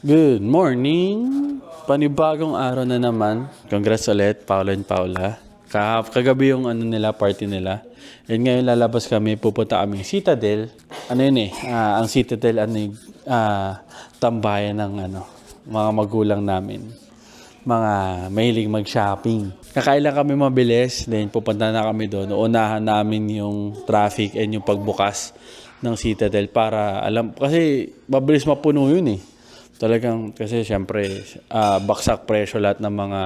Good morning! Panibagong araw na naman. Congrats ulit, Paolo and Paula. Kagabi yung party nila. And ngayon lalabas kami, pupunta kami Citadel. Ang Citadel, tambayan ng mga magulang namin. Mga mahilig mag-shopping. Kakain lang kami mabilis, then pupunta na kami doon. Unahan namin yung traffic and yung pagbukas ng Citadel para kasi mabilis mapuno yun eh. Talagang kasi syempre baksak presyo lahat ng mga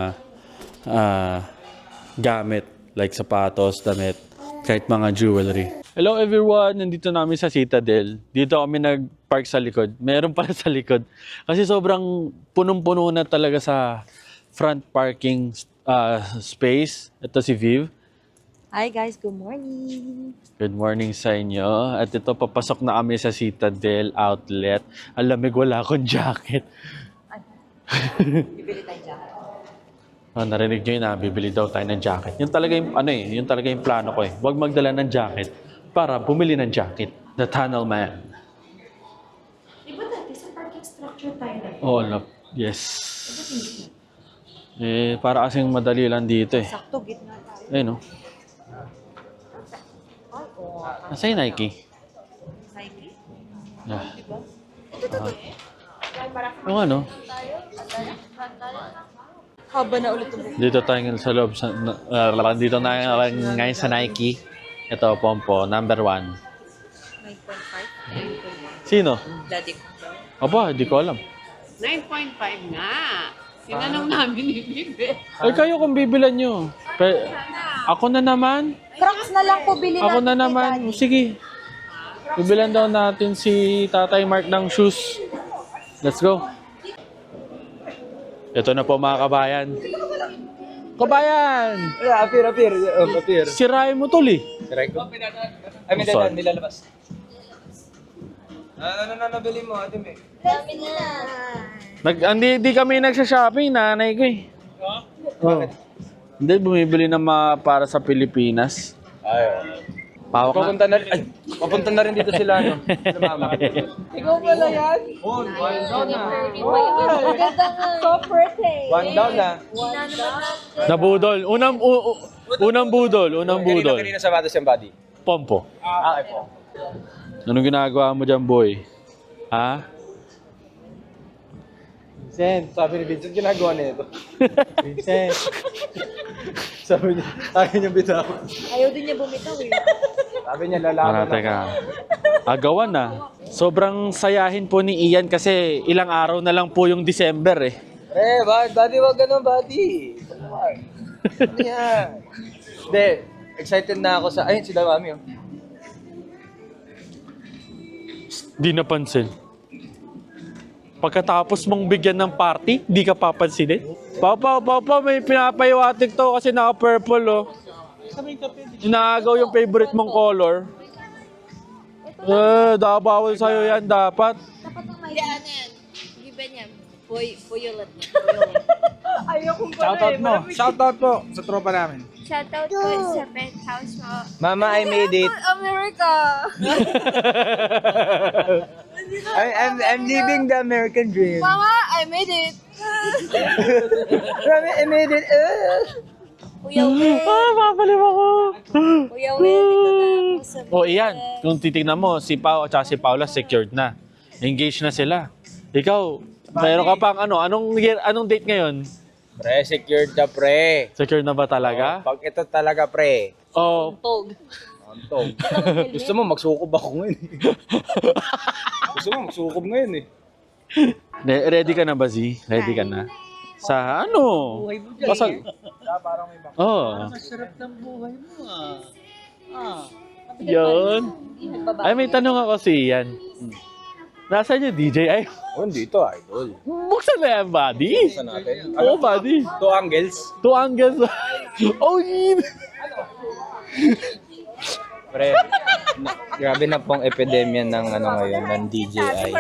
gamit like sapatos, damit, kahit mga jewelry. Hello everyone! Nandito namin sa Citadel. Dito kami nag-park sa likod. Meron pala sa likod. Kasi sobrang punong-puno na talaga sa front parking space. Ito si Viv. Hi guys, good morning. Good morning sa inyo. At ito, papasok na kami sa Citadel Outlet. Ang lamig, wala akong jacket. Bibili tayo jacket. Narinig nyo yun bibili daw tayo ng jacket. Yun talaga yung, yun talaga yung plano ko eh. Huwag magdala ng jacket para bumili ng jacket. The Tunnel Man. Diba dati sa parking structure tayo na? Oh, yes. Para kasing madali lang dito eh. Sakto, gitna tayo. Ayun oh. Ay, oo. Nasa yung Nike? Nike? Yeah. Diba? Ito. Yung ano? Haba na ulit ulit. Dito tayo ngayon sa loob. Dito na ngayon sa Nike. Ito, Pompo, number 1. 9.5? Sino? Daddy ko daw. Aba, hindi ko alam. 9.5 nga. Tinanong namin ni Bibi. Ay, kayo kung bibilan nyo. Ako na naman. Crocs na lang po bili Ako na natin kay naman. Daddy. Sige. Bibilan daw natin si Tatay Mark ng shoes. Let's go. Ito na po mga kabayan. Kabayan! Appear. Sirain mo tol eh. Siray ko. Ay, may Sorry. dadan, nilalabas. Ano na nabili mo, Ate May? Dami na. Hindi kami nagsha-shopping, nanay ko eh. Oh. Hindi, bumibili na para sa Pilipinas. Ay, Pawak na. papunta na rin dito sila, no? Sa mama. Ikaw pala yan? Oh, one down na. Maganda nga. So pretty. One down na. Nabudol. Unang budol. Kanina sa batas yung body. Pompo. Okay po. Anong ginagawa mo dyan, boy? Ha? Vincent, sabi ni Vincent, ginagawa na ito. Vincent. Sabi niya, ayaw niya bitaw. Ayaw din niya bumitaw eh. Sabi niya, lalaban na. Teka. Agawan na. Sobrang sayahin po ni Ian kasi ilang araw na lang po yung December eh. Buddy, wag ganun, buddy. Ano yan? Hindi, excited na ako sa, ayun, si Dawami, oh. Di napansin. Pagkatapos mong bigyan ng party, di ka papansinin. Papa, may pinapayiwatig to kasi naka-purple oh. Inaagaw yung favorite mong color. Bawal sa'yo yan dapat. Hindi, ano yan? Giba niya. Puyolat. Shoutout po sa tropa namin. Shoutout po sa penthouse mo. Mama, I made it. America! I'm living the American dream. Mama, I made it! Mama, I made it. Kuya Will! Papalim ako. Kuya Will, dito na ako sa O Ian, kung titignan mo, si Pao at si Paula secured na. Engaged na sila. Ikaw, mayroon ka pang anong date ngayon? Pre, secured ka, pre. Secured na ba talaga? Pag ito talaga, pre. Oh, Tog. Antog. Gusto mo, magsukob ako ngayon eh. Gusto mo, magsukob ngayon eh. ready ka na ba, Z? Ready ka na? Sa ano? Pasal. Parang may bak. Oh. Sarap ng buhay mo Yun. Ay, may tanong ako si Ian. Nasaan yung DJ? Ay, Oh, dito, idol. buksan na yan, buddy. Sa natin. Oo, buddy. Two angles. Two angles. Oh, yun. Pre, grabe na pong epidemya ng ngayon, ng DJI.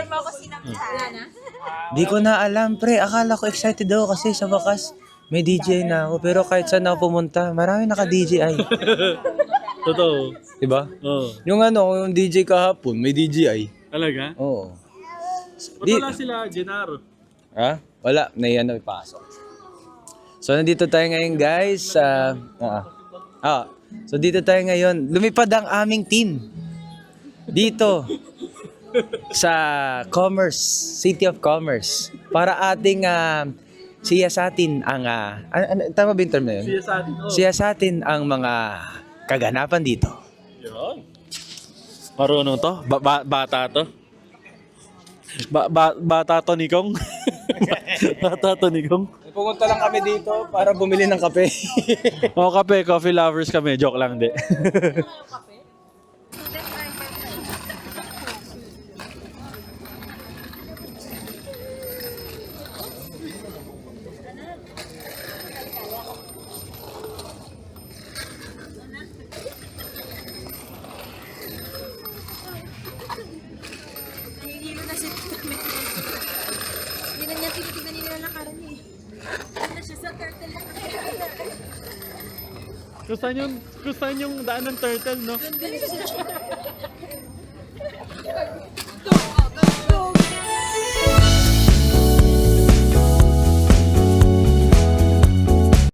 Di ko na alam, pre. Akala ko excited ako kasi sa wakas may DJ na ako. Pero kahit saan ako pumunta, marami naka-DJI. Totoo. Diba? Oo. Yung yung DJ kahapon, may DJI. Talaga? Oo. Ba't wala sila, Gennaro? Ha? Wala, naiyan na ipasok. So, nandito tayo ngayon, guys. So, dito tayo ngayon. Lumipad ang aming team. Dito. Sa Commerce, City of Commerce. Para ating siyasatin ang... tama ba yung term na yun? Siyasatin ang mga kaganapan dito. Yun. Marunong to? Bata to? Bata to ni Kong? Bata to ni Kong? Pumunta lang kami dito para bumili ng kape. O kape, coffee lovers kami. Joke lang, di. Nahihilo na siya kami. Hindi na niya tinitignan nila lakaran niya eh. Hindi na siya sa turtle na Kung saan yung daan ng turtle, no? Go, go, go, go.